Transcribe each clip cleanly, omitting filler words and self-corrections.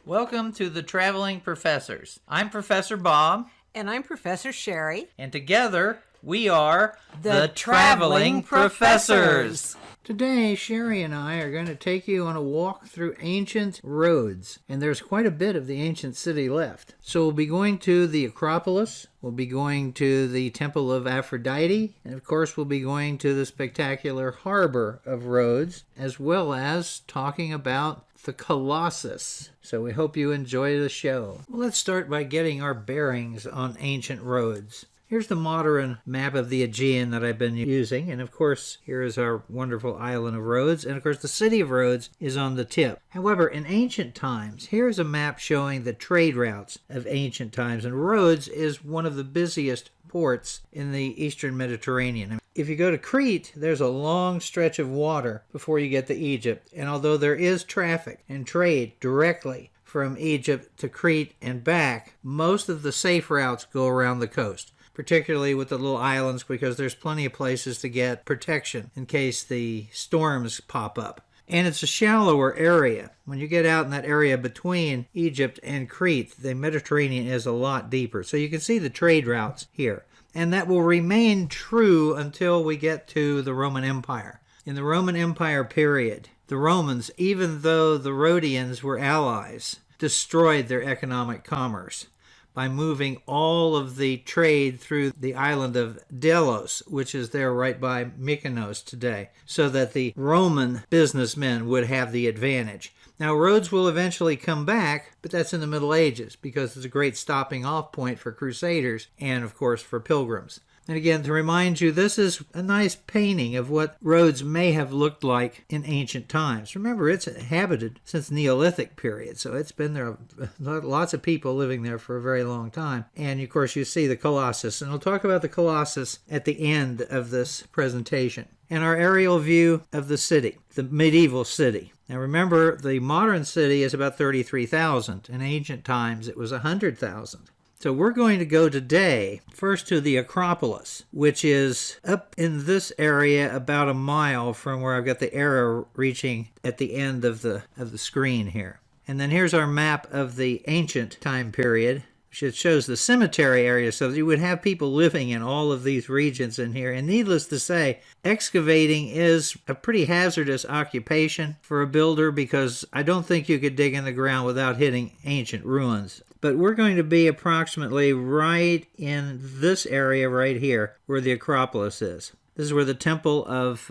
Welcome to the Traveling Professors. I'm Professor Bob. And I'm Professor Sherry. And together we are the Traveling Professors. Today, Sherry and I are going to take you on a walk through ancient Rhodes, and there's quite a bit of the ancient city left. So we'll be going to the Acropolis, we'll be going to the Temple of Aphrodite, and of course we'll be going to the spectacular harbor of Rhodes, as well as talking about the Colossus. So we hope you enjoy the show. Well, let's start by getting our bearings on ancient Rhodes. Here's the modern map of the Aegean that I've been using, and of course here is our wonderful island of Rhodes, and of course the city of Rhodes is on the tip. However, in ancient times, here's a map showing the trade routes of ancient times, and Rhodes is one of the busiest ports in the eastern Mediterranean. If you go to Crete, there's a long stretch of water before you get to Egypt, and although there is traffic and trade directly from Egypt to Crete and back, most of the safe routes go around the coast, particularly with the little islands, because there's plenty of places to get protection in case the storms pop up. And it's a shallower area. When you get out in that area between Egypt and Crete, the Mediterranean is a lot deeper. So you can see the trade routes here. And that will remain true until we get to the Roman Empire. In the Roman Empire period, the Romans, even though the Rhodians were allies, destroyed their economic commerce by moving all of the trade through the island of Delos, which is there right by Mykonos today, so that the Roman businessmen would have the advantage. Now, Rhodes will eventually come back, but that's in the Middle Ages, because it's a great stopping off point for crusaders and, of course, for pilgrims. And again, to remind you, this is a nice painting of what Rhodes may have looked like in ancient times. Remember, it's inhabited since the Neolithic period, so it's been there, lots of people living there for a very long time. And, of course, you see the Colossus, and we'll talk about the Colossus at the end of this presentation. And our aerial view of the city, the medieval city. Now remember, the modern city is about 33,000. In ancient times, it was 100,000. So we're going to go today first to the Acropolis, which is up in this area about a mile from where I've got the arrow reaching at the end of the screen here. And then here's our map of the ancient time period, which shows the cemetery area, so that you would have people living in all of these regions in here. And needless to say, excavating is a pretty hazardous occupation for a builder, because I don't think you could dig in the ground without hitting ancient ruins. But we're going to be approximately right in this area right here where the Acropolis is. This is where the Temple of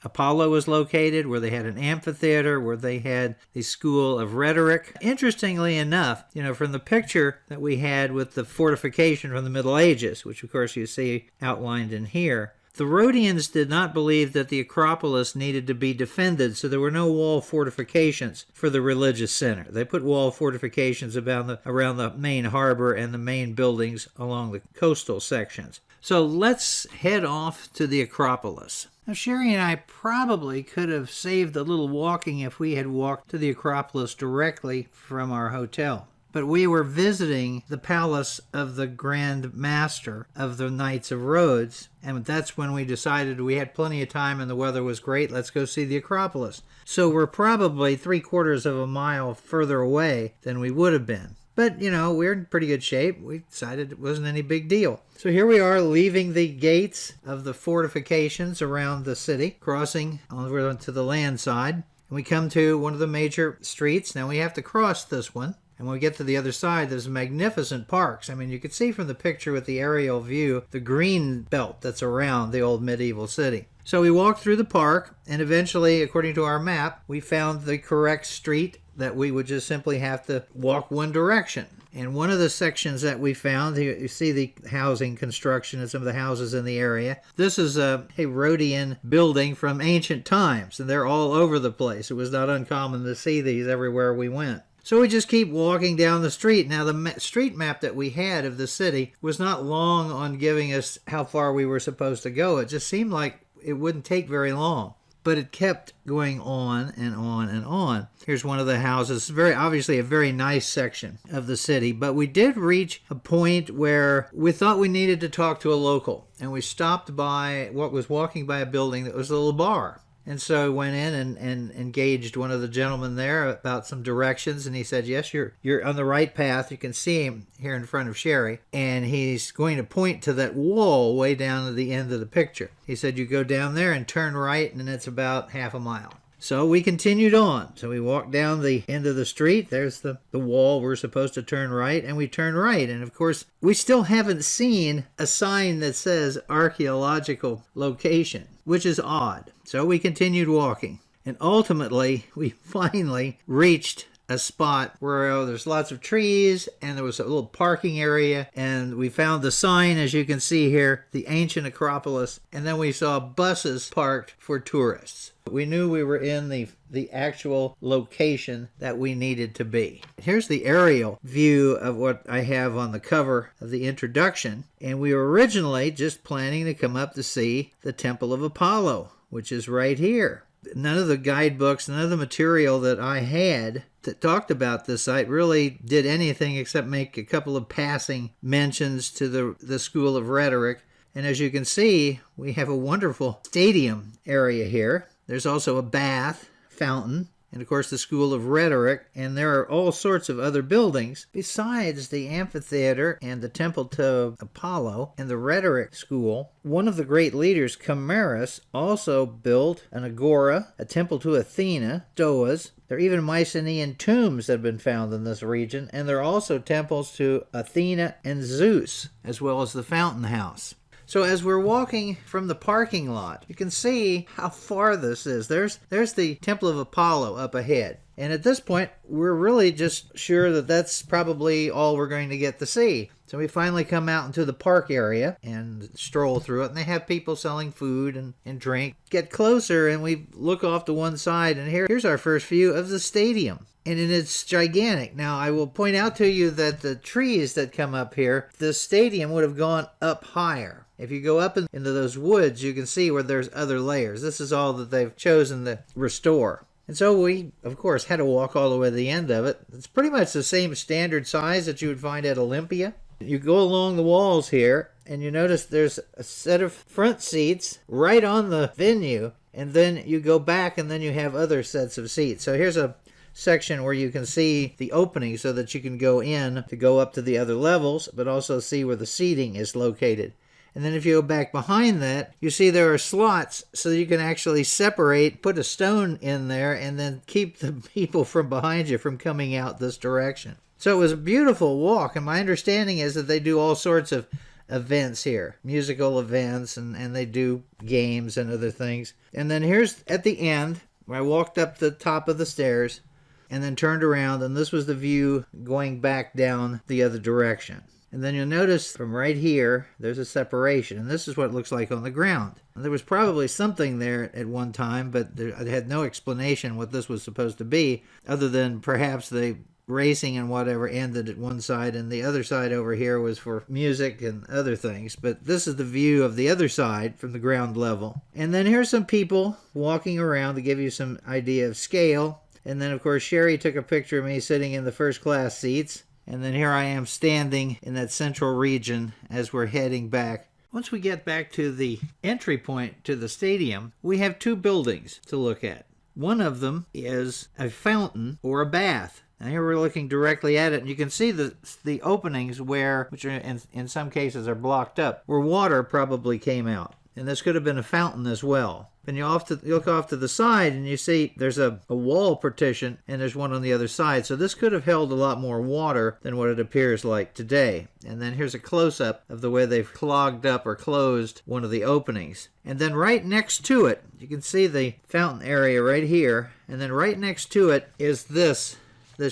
Apollo was located, where they had an amphitheater, where they had the school of Rhetoric. Interestingly enough, from the picture that we had with the fortification from the Middle Ages, which of course you see outlined in here, the Rhodians did not believe that the Acropolis needed to be defended, so there were no wall fortifications for the religious center. They put wall fortifications around the main harbor and the main buildings along the coastal sections. So let's head off to the Acropolis. Now, Sherry and I probably could have saved a little walking if we had walked to the Acropolis directly from our hotel. But we were visiting the palace of the Grand Master of the Knights of Rhodes, and that's when we decided we had plenty of time and the weather was great, let's go see the Acropolis. So we're probably 3/4 of a mile further away than we would have been. But, we're in pretty good shape. We decided it wasn't any big deal. So here we are leaving the gates of the fortifications around the city, crossing over to the land side. And we come to one of the major streets. Now we have to cross this one. And when we get to the other side, there's magnificent parks. I mean, you can see from the picture with the aerial view, the green belt that's around the old medieval city. So we walked through the park, and eventually, according to our map, we found the correct street that we would just simply have to walk one direction. And one of the sections that we found, you see the housing construction and some of the houses in the area. This is a Rhodian building from ancient times, and they're all over the place. It was not uncommon to see these everywhere we went. So we just keep walking down the street. Now, the street map that we had of the city was not long on giving us how far we were supposed to go. It just seemed like it wouldn't take very long. But it kept going on and on and on. Here's one of the houses. Very obviously a very nice section of the city. But we did reach a point where we thought we needed to talk to a local. And we stopped by what was walking by a building that was a little bar. And so I went in and engaged one of the gentlemen there about some directions, and he said, yes, you're on the right path. You can see him here in front of Sherry, and he's going to point to that wall way down at the end of the picture. He said, you go down there and turn right, and it's about half a mile. So we continued on. So we walked down the end of the street. There's the wall. We're supposed to turn right, and we turn right. And of course, we still haven't seen a sign that says archaeological location, which is odd. So we continued walking. And ultimately, we finally reached a spot where there's lots of trees and there was a little parking area, and we found the sign, as you can see here, the ancient Acropolis, and then we saw buses parked for tourists. We knew we were in the actual location that we needed to be. Here's the aerial view of what I have on the cover of the introduction, and we were originally just planning to come up to see the Temple of Apollo, which is right here. None of the guidebooks, none of the material that I had that talked about this site really did anything except make a couple of passing mentions to the School of Rhetoric. And as you can see, we have a wonderful stadium area here. There's also a bath, fountain, and of course the School of Rhetoric, and there are all sorts of other buildings besides the amphitheater and the temple to Apollo and the Rhetoric School. One of the great leaders, Camillus, also built an agora, a temple to Athena, stoas. There are even Mycenaean tombs that have been found in this region, and there are also temples to Athena and Zeus, as well as the fountain house. So as we're walking from the parking lot, you can see how far this is. There's the Temple of Apollo up ahead. And at this point, we're really just sure that that's probably all we're going to get to see. So we finally come out into the park area and stroll through it. And they have people selling food and drink. Get closer and we look off to one side. And here's our first view of the stadium. And it's gigantic. Now, I will point out to you that the trees that come up here, the stadium would have gone up higher. If you go up into those woods, you can see where there's other layers. This is all that they've chosen to restore. And so we, of course, had to walk all the way to the end of it. It's pretty much the same standard size that you would find at Olympia. You go along the walls here, and you notice there's a set of front seats right on the venue. And then you go back, and then you have other sets of seats. So here's a section where you can see the opening so that you can go in to go up to the other levels, but also see where the seating is located. And then if you go back behind that, you see there are slots so you can actually separate, put a stone in there, and then keep the people from behind you from coming out this direction. So it was a beautiful walk, and my understanding is that they do all sorts of events here, musical events, and they do games and other things. And then here's at the end, where I walked up the top of the stairs and then turned around, and this was the view going back down the other direction. And then you'll notice from right here, there's a separation. And this is what it looks like on the ground. And there was probably something there at one time, but I had no explanation what this was supposed to be, other than perhaps the racing and whatever ended at one side, and the other side over here was for music and other things. But this is the view of the other side from the ground level. And then here's some people walking around to give you some idea of scale. And then, of course, Sherry took a picture of me sitting in the first class seats. And then here I am standing in that central region as we're heading back. Once we get back to the entry point to the stadium, we have two buildings to look at. One of them is a fountain or a bath. And here we're looking directly at it, and you can see the openings which are in some cases are blocked up, where water probably came out. And this could have been a fountain as well. And you look off to the side and you see there's a wall partition and there's one on the other side. So this could have held a lot more water than what it appears like today. And then here's a close-up of the way they've clogged up or closed one of the openings. And then right next to it, you can see the fountain area right here. And then right next to it is this,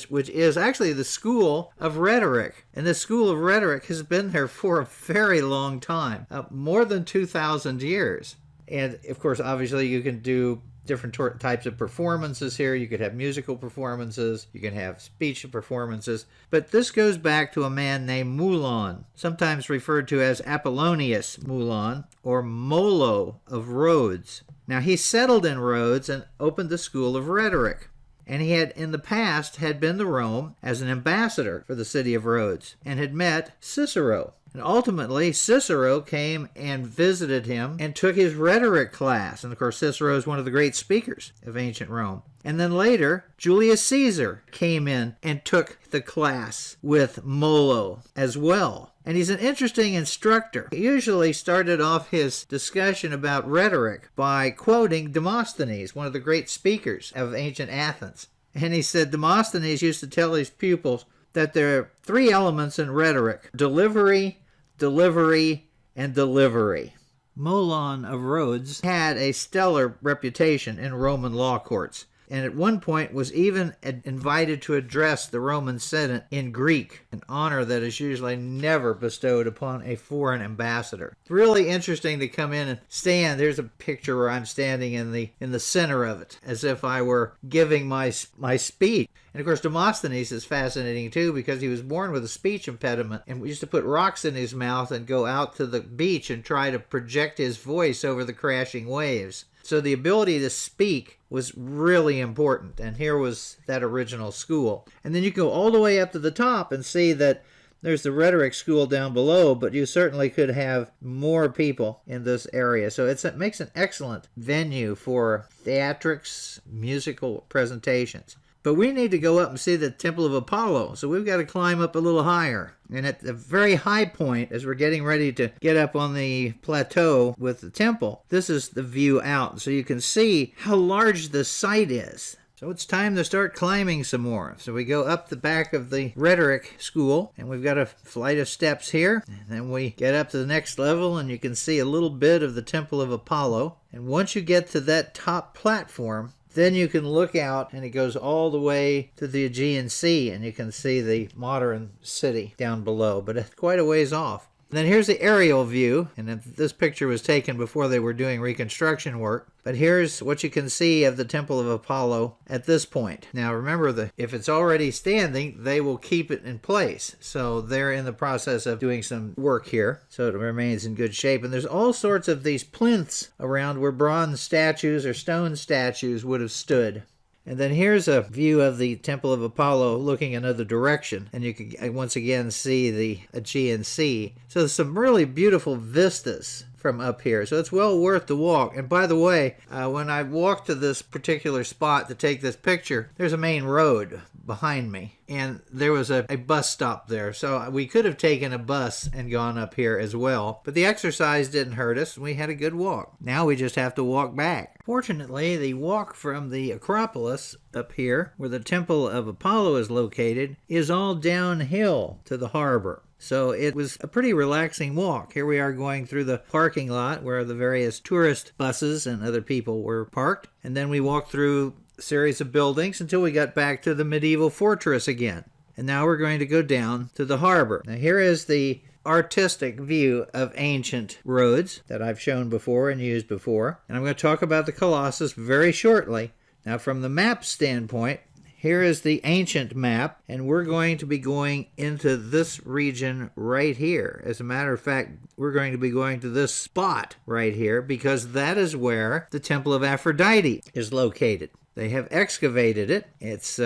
which is actually the School of Rhetoric. And the School of Rhetoric has been there for a very long time, more than 2,000 years. And, of course, obviously you can do different types of performances here. You could have musical performances. You can have speech performances. But this goes back to a man named Mulon, sometimes referred to as Apollonius Mulon, or Molo of Rhodes. Now, he settled in Rhodes and opened the School of Rhetoric. And he had, in the past, had been to Rome as an ambassador for the city of Rhodes and had met Cicero. And ultimately, Cicero came and visited him and took his rhetoric class. And of course, Cicero is one of the great speakers of ancient Rome. And then later, Julius Caesar came in and took the class with Molo as well. And he's an interesting instructor. He usually started off his discussion about rhetoric by quoting Demosthenes, one of the great speakers of ancient Athens. And he said Demosthenes used to tell his pupils that there are three elements in rhetoric: delivery, delivery, and delivery. Molon of Rhodes had a stellar reputation in Roman law courts, and at one point was even invited to address the Roman Senate in Greek, an honor that is usually never bestowed upon a foreign ambassador. It's really interesting to come in and stand. There's a picture where I'm standing in the center of it, as if I were giving my speech. And of course, Demosthenes is fascinating too, because he was born with a speech impediment, and we used to put rocks in his mouth and go out to the beach and try to project his voice over the crashing waves. So the ability to speak was really important, and here was that original school. And then you go all the way up to the top and see that there's the rhetoric school down below, but you certainly could have more people in this area. So it makes an excellent venue for theatrics, musical presentations. But we need to go up and see the Temple of Apollo, so we've got to climb up a little higher. And at the very high point, as we're getting ready to get up on the plateau with the temple, this is the view out. So you can see how large the site is. So it's time to start climbing some more. So we go up the back of the rhetoric school, and we've got a flight of steps here. And then we get up to the next level, and you can see a little bit of the Temple of Apollo. And once you get to that top platform, then you can look out, and it goes all the way to the Aegean Sea, and you can see the modern city down below, but it's quite a ways off. Then here's the aerial view, and this picture was taken before they were doing reconstruction work. But here's what you can see of the Temple of Apollo at this point. Now remember, if it's already standing, they will keep it in place. So they're in the process of doing some work here, so it remains in good shape. And there's all sorts of these plinths around where bronze statues or stone statues would have stood. And then here's a view of the Temple of Apollo looking another direction, and you can once again see the Aegean Sea. So there's some really beautiful vistas from up here, so it's well worth the walk. And by the way, when I walked to this particular spot to take this picture, there's a main road behind me, and there was a bus stop there, so we could have taken a bus and gone up here as well, but the exercise didn't hurt us, and we had a good walk. Now we just have to walk back. Fortunately, the walk from the Acropolis up here, where the Temple of Apollo is located, is all downhill to the harbor. So it was a pretty relaxing walk. Here we are going through the parking lot where the various tourist buses and other people were parked. And then we walked through a series of buildings until we got back to the medieval fortress again. And now we're going to go down to the harbor. Now here is the artistic view of ancient Rhodes that I've shown before and used before. And I'm going to talk about the Colossus very shortly. Now from the map standpoint, here is the ancient map, and we're going to be going into this region right here. As a matter of fact, we're going to be going to this spot right here because that is where the Temple of Aphrodite is located. They have excavated it. It's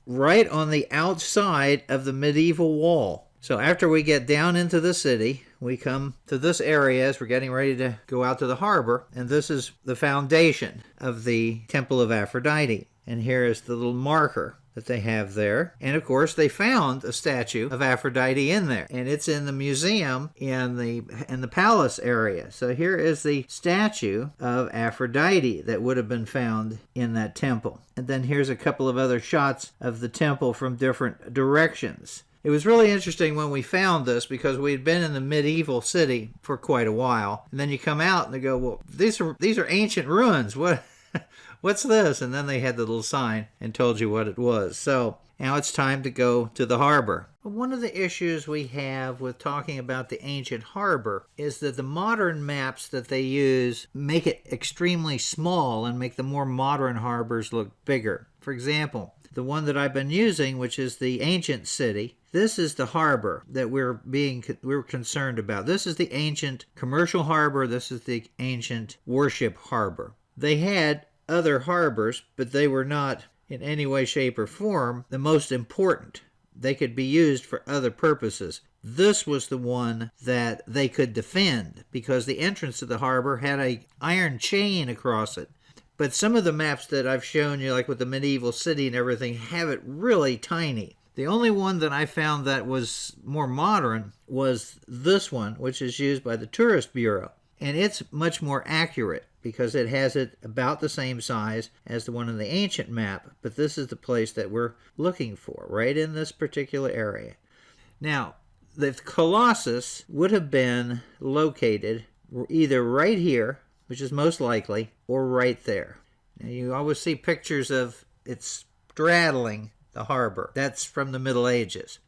right on the outside of the medieval wall. So after we get down into the city, we come to this area as we're getting ready to go out to the harbor, and this is the foundation of the Temple of Aphrodite. And here is the little marker that they have there. And of course, they found a statue of Aphrodite in there. And it's in the museum in the palace area. So here is the statue of Aphrodite that would have been found in that temple. And then here's a couple of other shots of the temple from different directions. It was really interesting when we found this because we had been in the medieval city for quite a while. And then you come out and they go, well, these are ancient ruins. What's this? And then they had the little sign and told you what it was. So now it's time to go to the harbor. One of the issues we have with talking about the ancient harbor is that the modern maps that they use make it extremely small and make the more modern harbors look bigger. For example, the one that I've been using, which is the ancient city, this is the harbor that we're concerned about. This is the ancient commercial harbor. This is the ancient worship harbor. They had other harbors, but they were not in any way, shape, or form the most important. They could be used for other purposes. This was the one that they could defend because the entrance to the harbor had a iron chain across it. But some of the maps that I've shown you, like with the medieval city and everything, have it really tiny. The only one that I found that was more modern was this one, which is used by the Tourist Bureau. And it's much more accurate because it has it about the same size as the one in the ancient map. But this is the place that we're looking for, right in this particular area. Now, the Colossus would have been located either right here, which is most likely, or right there. Now, you always see pictures of it straddling the harbor. That's from the Middle Ages.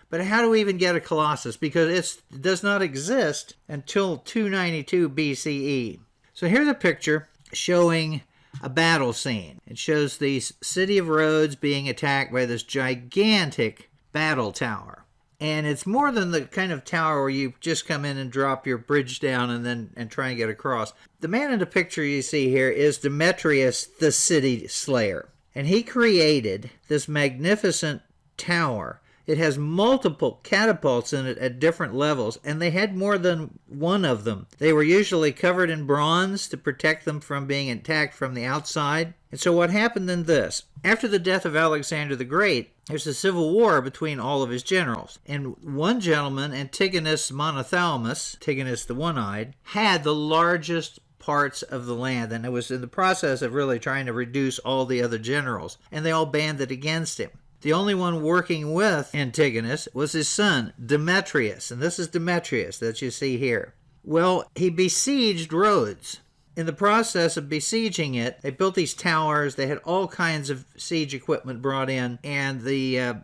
But how do we even get a Colossus? Because it does not exist until 292 BCE. So here's a picture showing a battle scene. It shows the city of Rhodes being attacked by this gigantic battle tower. And it's more than the kind of tower where you just come in and drop your bridge down and try and get across. The man in the picture you see here is Demetrius, the city slayer. And he created this magnificent tower. It has multiple catapults in it at different levels, and they had more than one of them. They were usually covered in bronze to protect them from being attacked from the outside. And so what happened in this? After the death of Alexander the Great, there's a civil war between all of his generals. And one gentleman, Antigonus Monothelmus, Antigonus the One-Eyed, had the largest parts of the land, and it was in the process of really trying to reduce all the other generals, and they all banded against him. The only one working with Antigonus was his son, Demetrius, and this is Demetrius that you see here. Well, he besieged Rhodes. In the process of besieging it, they built these towers, they had all kinds of siege equipment brought in, and the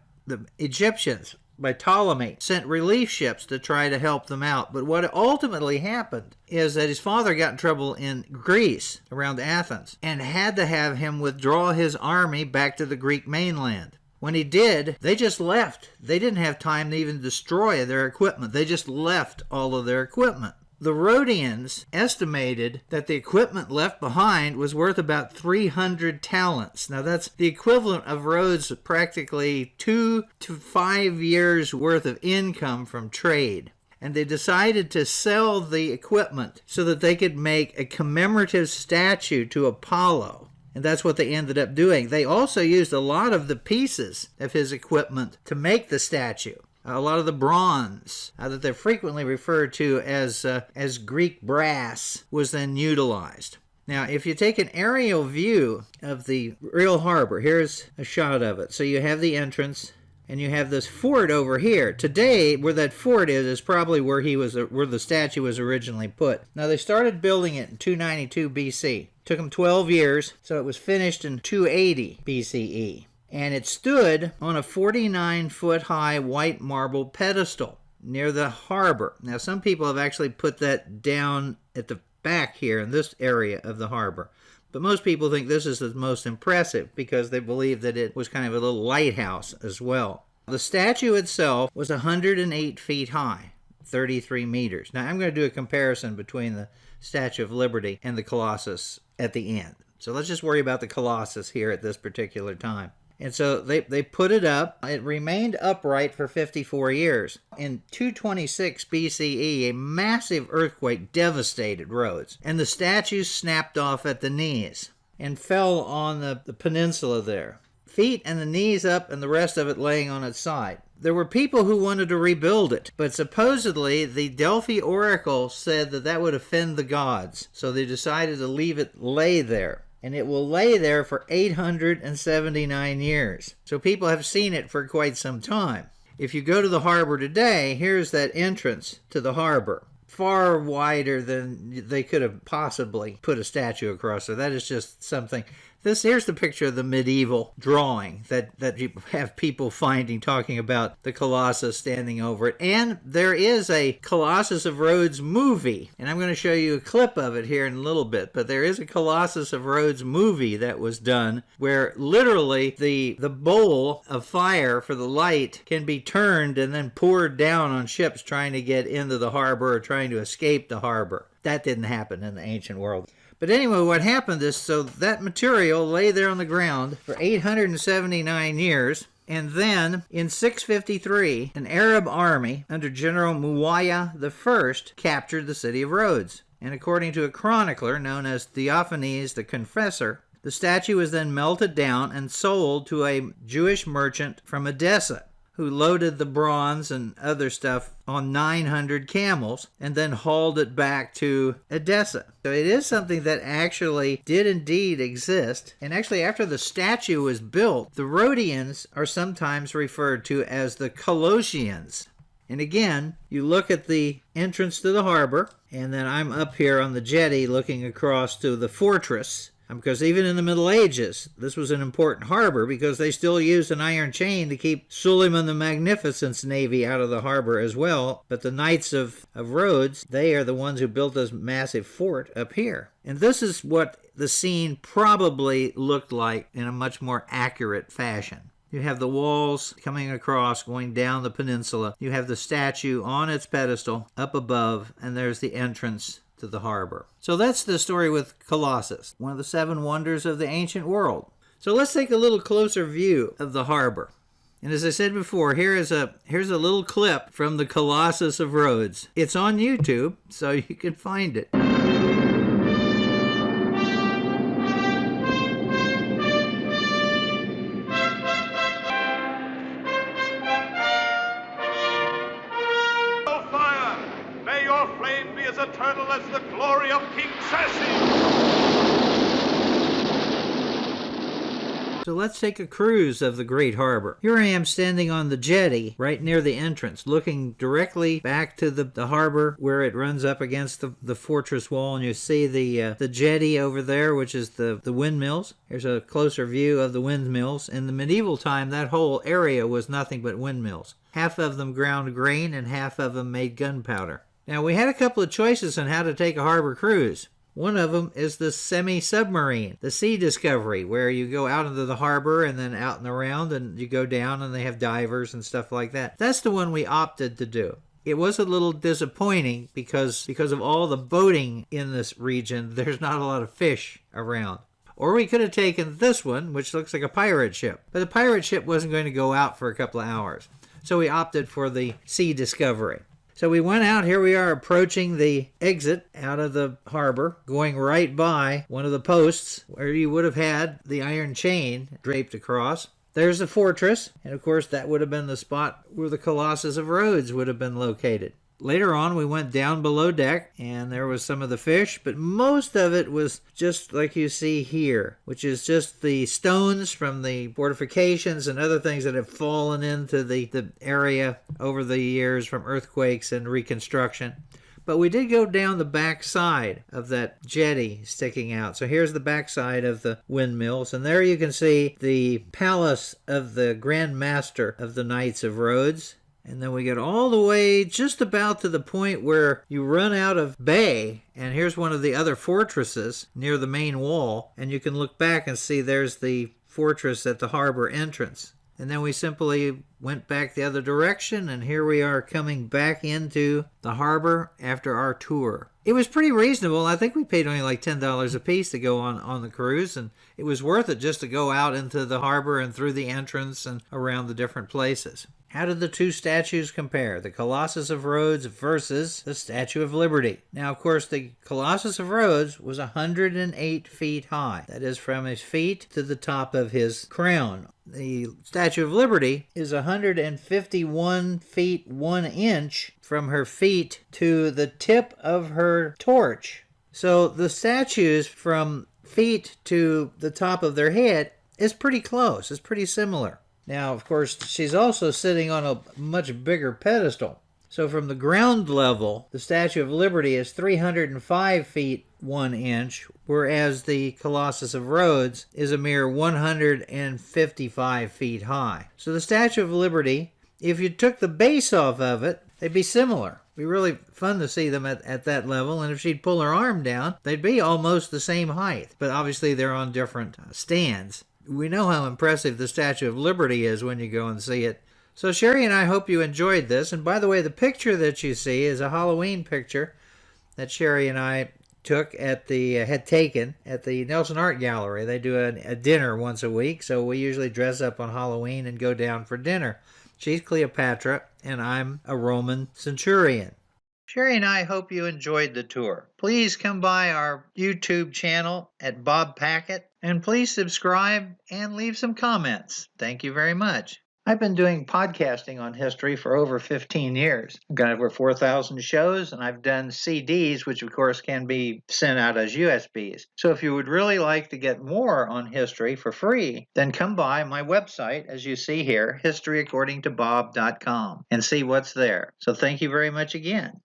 Egyptians, by Ptolemy, sent relief ships to try to help them out. But what ultimately happened is that his father got in trouble in Greece, around Athens, and had to have him withdraw his army back to the Greek mainland. When he did, they just left. They didn't have time to even destroy their equipment. They just left all of their equipment. The Rhodians estimated that the equipment left behind was worth about 300 talents. Now that's the equivalent of Rhodes' practically 2 to 5 years worth of income from trade. And they decided to sell the equipment so that they could make a commemorative statue to Apollo. And that's what they ended up doing. They also used a lot of the pieces of his equipment to make the statue. A lot of the bronze that they're frequently referred to as Greek brass was then utilized. Now, if you take an aerial view of the real harbor, here's a shot of it. So you have the entrance, and you have this fort over here. Today, where that fort is probably where the statue was originally put. Now, they started building it in 292 BC. Took them 12 years, so it was finished in 280 BCE. And it stood on a 49-foot-high white marble pedestal near the harbor. Now, some people have actually put that down at the back here in this area of the harbor. But most people think this is the most impressive because they believe that it was kind of a little lighthouse as well. The statue itself was 108 feet high, 33 meters. Now, I'm going to do a comparison between the Statue of Liberty and the Colossus at the end. So let's just worry about the Colossus here at this particular time. And so they put it up. It remained upright for 54 years. In 226 BCE, a massive earthquake devastated Rhodes, and the statue snapped off at the knees and fell on the peninsula there. Feet and the knees up and the rest of it laying on its side. There were people who wanted to rebuild it, but supposedly the Delphi oracle said that would offend the gods, so they decided to leave it lay there. And it will lay there for 879 years. So people have seen it for quite some time. If you go to the harbor today, here's that entrance to the harbor. Far wider than they could have possibly put a statue across there. That is just something. Here's the picture of the medieval drawing that you have people finding talking about the Colossus standing over it. And there is a Colossus of Rhodes movie. And I'm going to show you a clip of it here in a little bit. But there is a Colossus of Rhodes movie that was done where literally the bowl of fire for the light can be turned and then poured down on ships trying to get into the harbor or trying to escape the harbor. That didn't happen in the ancient world. But anyway, what happened is, so that material lay there on the ground for 879 years, And then, in 653, an Arab army under General Muawiyah I captured the city of Rhodes. And according to a chronicler known as Theophanes the Confessor, the statue was then melted down and sold to a Jewish merchant from Edessa, who loaded the bronze and other stuff on 900 camels and then hauled it back to Edessa. So it is something that actually did indeed exist. And actually, after the statue was built, the Rhodians are sometimes referred to as the Colossians. And again, you look at the entrance to the harbor, and then I'm up here on the jetty looking across to the fortress. Because even in the Middle Ages, this was an important harbor because they still used an iron chain to keep Suleiman the Magnificent's navy out of the harbor as well. But the Knights of Rhodes, they are the ones who built this massive fort up here. And this is what the scene probably looked like in a much more accurate fashion. You have the walls coming across, going down the peninsula. You have the statue on its pedestal up above, and there's the entrance to the harbor. So that's the story with Colossus, one of the 7 wonders of the ancient world. So let's take a little closer view of the harbor. And as I said before, here's a little clip from the Colossus of Rhodes. It's on YouTube, so you can find it. Eternal as the glory of King Sassy. So let's take a cruise of the great harbor. Here I am standing on the jetty right near the entrance, looking directly back to the harbor where it runs up against the fortress wall, and you see the jetty over there, which is the windmills. Here's a closer view of the windmills. In the medieval time, that whole area was nothing but windmills. Half of them ground grain and half of them made gunpowder. Now, we had a couple of choices on how to take a harbor cruise. One of them is the semi-submarine, the Sea Discovery, where you go out into the harbor and then out and around, and you go down and they have divers and stuff like that. That's the one we opted to do. It was a little disappointing because of all the boating in this region, there's not a lot of fish around. Or we could have taken this one, which looks like a pirate ship. But the pirate ship wasn't going to go out for a couple of hours. So we opted for the Sea Discovery. So we went out, here we are approaching the exit out of the harbor, going right by one of the posts where you would have had the iron chain draped across. There's the fortress, and of course that would have been the spot where the Colossus of Rhodes would have been located. Later on, we went down below deck, and there was some of the fish, but most of it was just like you see here, which is just the stones from the fortifications and other things that have fallen into the area over the years from earthquakes and reconstruction. But we did go down the back side of that jetty sticking out. So here's the back side of the windmills, and there you can see the palace of the Grand Master of the Knights of Rhodes. And then we get all the way just about to the point where you run out of bay, and here's one of the other fortresses near the main wall, and you can look back and see there's the fortress at the harbor entrance. And then we simply went back the other direction, and here we are coming back into the harbor after our tour. It was pretty reasonable. I think we paid only like $10 a piece to go on the cruise, and it was worth it just to go out into the harbor and through the entrance and around the different places. How did the two statues compare? The Colossus of Rhodes versus the Statue of Liberty. Now, of course, the Colossus of Rhodes was 108 feet high. That is from his feet to the top of his crown. The Statue of Liberty is 151 feet 1 inch from her feet to the tip of her torch. So the statues from feet to the top of their head is pretty close. It's pretty similar. Now, of course, she's also sitting on a much bigger pedestal. So from the ground level, the Statue of Liberty is 305 feet 1 inch, whereas the Colossus of Rhodes is a mere 155 feet high. So the Statue of Liberty, if you took the base off of it, they'd be similar. It'd be really fun to see them at that level, and if she'd pull her arm down, they'd be almost the same height. But obviously they're on different stands. We know how impressive the Statue of Liberty is when you go and see it. So Sherry and I hope you enjoyed this. And by the way, the picture that you see is a Halloween picture that Sherry and I had taken at the Nelson Art Gallery. They do a dinner once a week, so we usually dress up on Halloween and go down for dinner. She's Cleopatra, and I'm a Roman centurion. Sherry and I hope you enjoyed the tour. Please come by our YouTube channel at Bob Packett, and please subscribe and leave some comments. Thank you very much. I've been doing podcasting on history for over 15 years. I've got over 4,000 shows, and I've done CDs, which of course can be sent out as USBs. So if you would really like to get more on history for free, then come by my website, as you see here, historyaccordingtobob.com, and see what's there. So thank you very much again.